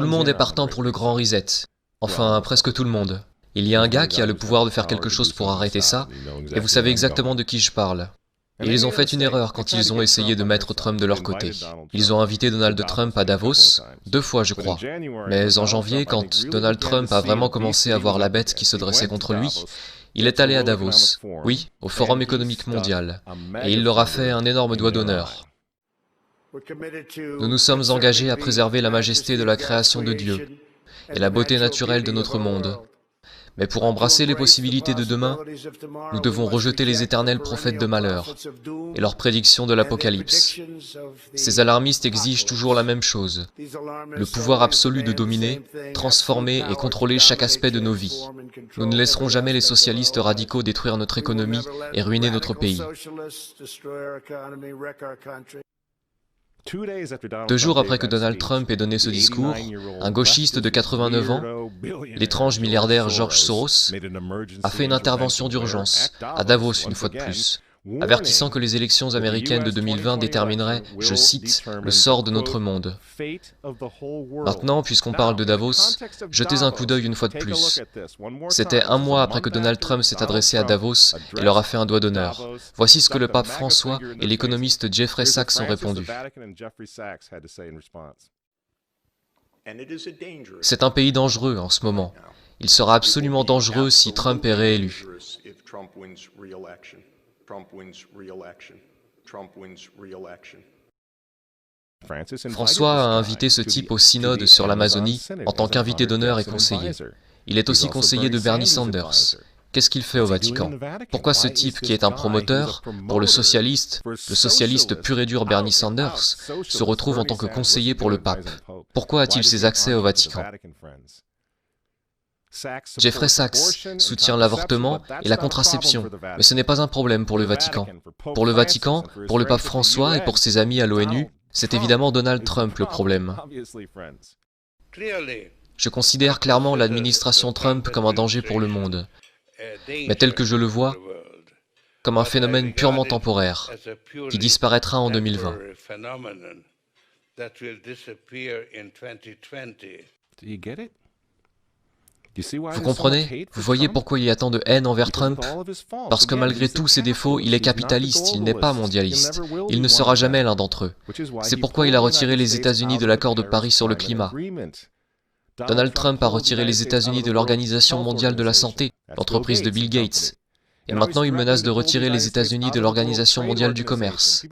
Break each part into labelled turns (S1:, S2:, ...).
S1: le monde est partant pour le grand reset. Enfin, presque tout le monde. Il y a un gars qui a le pouvoir de faire quelque chose pour arrêter ça, et vous savez exactement de qui je parle. Et ils ont fait une erreur quand ils ont essayé de mettre Trump de leur côté. Ils ont invité Donald Trump à Davos, 2 fois je crois. Mais en janvier, quand Donald Trump a vraiment commencé à voir la bête qui se dressait contre lui, il est allé à Davos, oui, au Forum économique mondial, et il leur a fait un énorme doigt d'honneur. Nous nous sommes engagés à préserver la majesté de la création de Dieu et la beauté naturelle de notre monde. Mais pour embrasser les possibilités de demain, nous devons rejeter les éternels prophètes de malheur et leurs prédictions de l'Apocalypse. Ces alarmistes exigent toujours la même chose, le pouvoir absolu de dominer, transformer et contrôler chaque aspect de nos vies. Nous ne laisserons jamais les socialistes radicaux détruire notre économie et ruiner notre pays. 2 jours après que Donald Trump ait donné ce discours, un gauchiste de 89 ans, l'étrange milliardaire George Soros, a fait une intervention d'urgence, à Davos une fois de plus, avertissant que les élections américaines de 2020 détermineraient, je cite, « le sort de notre monde ». Maintenant, puisqu'on parle de Davos, jetez un coup d'œil une fois de plus. C'était 1 mois après que Donald Trump s'est adressé à Davos et leur a fait un doigt d'honneur. Voici ce que le pape François et l'économiste Jeffrey Sachs ont répondu. C'est un pays dangereux en ce moment. Il sera absolument dangereux si Trump est réélu. François a invité ce type au synode sur l'Amazonie en tant qu'invité d'honneur et conseiller. Il est aussi conseiller de Bernie Sanders. Qu'est-ce qu'il fait au Vatican? Pourquoi ce type qui est un promoteur pour le socialiste pur et dur Bernie Sanders, se retrouve en tant que conseiller pour le pape? Pourquoi a-t-il ses accès au Vatican? Jeffrey Sachs soutient l'avortement et la contraception, mais ce n'est pas un problème pour le Vatican. Pour le Vatican, pour le pape François et pour ses amis à l'ONU, c'est évidemment Donald Trump le problème. Je considère clairement l'administration Trump comme un danger pour le monde, mais tel que je le vois, comme un phénomène purement temporaire, qui disparaîtra en 2020. Vous comprenez? Vous voyez pourquoi il y a tant de haine envers Trump? Parce que malgré tous ses défauts, il est capitaliste, il n'est pas mondialiste. Il ne sera jamais l'un d'entre eux. C'est pourquoi il a retiré les États-Unis de l'accord de Paris sur le climat. Donald Trump a retiré les États-Unis de l'Organisation mondiale de la santé, l'entreprise de Bill Gates. Et maintenant, il menace de retirer les États-Unis de l'Organisation mondiale du commerce.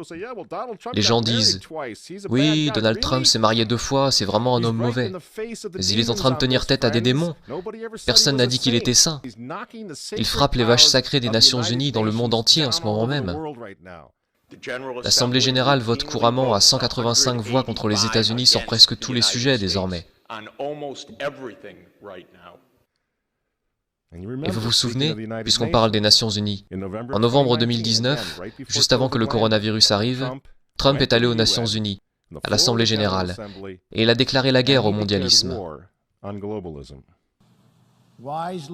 S1: Les gens disent « Oui, Donald Trump s'est marié 2 fois, c'est vraiment un homme mauvais. Mais il est en train de tenir tête à des démons. Personne n'a dit qu'il était saint. Il frappe les vaches sacrées des Nations Unies dans le monde entier en ce moment même. L'Assemblée générale vote couramment à 185 voix contre les États-Unis sur presque tous les sujets désormais. Et vous vous souvenez, puisqu'on parle des Nations Unies, en novembre 2019, juste avant que le coronavirus arrive, Trump est allé aux Nations Unies, à l'Assemblée générale, et il a déclaré la guerre au mondialisme.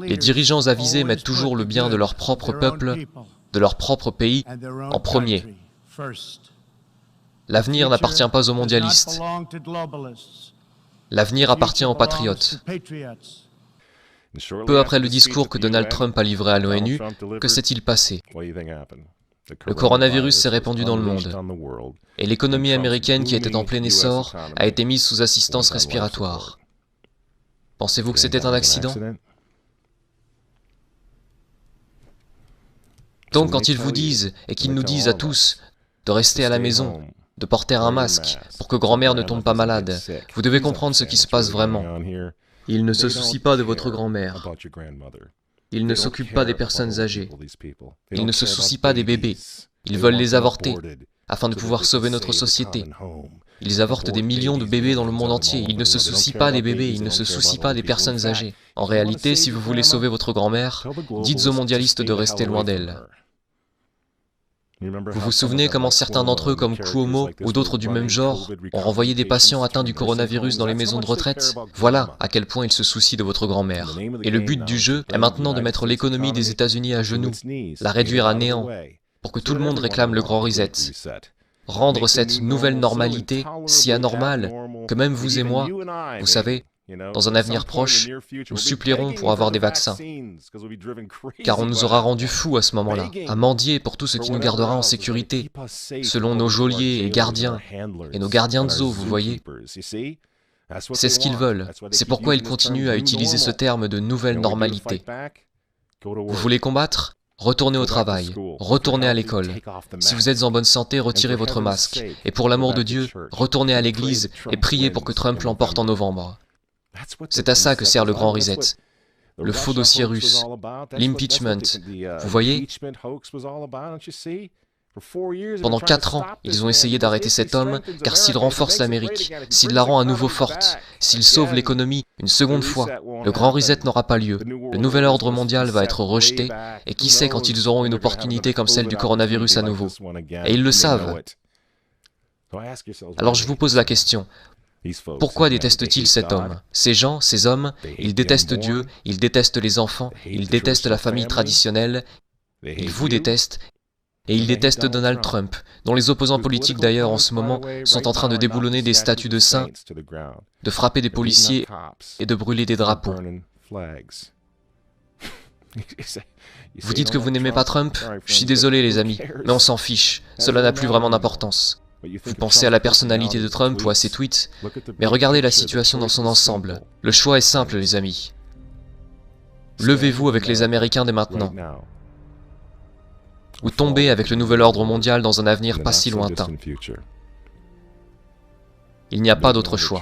S1: Les dirigeants avisés mettent toujours le bien de leur propre peuple, de leur propre pays, en premier. L'avenir n'appartient pas aux mondialistes. L'avenir appartient aux patriotes. Peu après le discours que Donald Trump a livré à l'ONU, que s'est-il passé? Le coronavirus s'est répandu dans le monde, et l'économie américaine qui était en plein essor a été mise sous assistance respiratoire. Pensez-vous que c'était un accident? Donc quand ils vous disent, et qu'ils nous disent à tous, de rester à la maison, de porter un masque pour que grand-mère ne tombe pas malade, vous devez comprendre ce qui se passe vraiment. Ils ne se soucient pas de votre grand-mère. Ils ne s'occupent pas des personnes âgées. Ils ne se soucient pas des bébés. Ils veulent les avorter, afin de pouvoir sauver notre société. Ils avortent des millions de bébés dans le monde entier. Ils ne se soucient pas des bébés, ils ne se soucient pas des personnes âgées. En réalité, si vous voulez sauver votre grand-mère, dites aux mondialistes de rester loin d'elle. Vous vous souvenez comment certains d'entre eux, comme Cuomo ou d'autres du même genre, ont renvoyé des patients atteints du coronavirus dans les maisons de retraite? Voilà à quel point ils se soucient de votre grand-mère. Et le but du jeu est maintenant de mettre l'économie des États-Unis à genoux, la réduire à néant, pour que tout le monde réclame le grand reset. Rendre cette nouvelle normalité si anormale que même vous et moi, vous savez, Dans un avenir proche, nous supplierons pour avoir des vaccins, car on nous aura rendus fous à ce moment-là, à mendier pour tout ce qui nous gardera en sécurité, selon nos geôliers et gardiens, et nos gardiens de zoo, vous voyez. C'est ce qu'ils veulent, c'est pourquoi ils continuent à utiliser ce terme de nouvelle normalité. Vous voulez combattre ? Retournez au travail, retournez à l'école. Si vous êtes en bonne santé, retirez votre masque. Et pour l'amour de Dieu, retournez à l'église et priez pour que Trump l'emporte en novembre. C'est à ça que sert le grand reset. Le faux dossier russe, l'impeachment. Vous voyez ? Pendant 4 ans, ils ont essayé d'arrêter cet homme, car s'il renforce l'Amérique, s'il la rend à nouveau forte, s'il sauve l'économie une seconde fois, le grand reset n'aura pas lieu. Le nouvel ordre mondial va être rejeté, et qui sait quand ils auront une opportunité comme celle du coronavirus à nouveau. Et ils le savent. Alors je vous pose la question. Pourquoi détestent-ils cet homme? Ces gens, ces hommes, ils détestent Dieu, ils détestent les enfants, ils détestent la famille traditionnelle, ils vous détestent, et ils détestent Donald Trump, dont les opposants politiques d'ailleurs en ce moment sont en train de déboulonner des statues de saints, de frapper des policiers et de brûler des drapeaux. Vous dites que vous n'aimez pas Trump? Je suis désolé les amis, mais on s'en fiche, cela n'a plus vraiment d'importance. Vous pensez à la personnalité de Trump ou à ses tweets, mais regardez la situation dans son ensemble. Le choix est simple les amis. Levez-vous avec les Américains dès maintenant, ou tombez avec le nouvel ordre mondial dans un avenir pas si lointain. Il n'y a pas d'autre choix.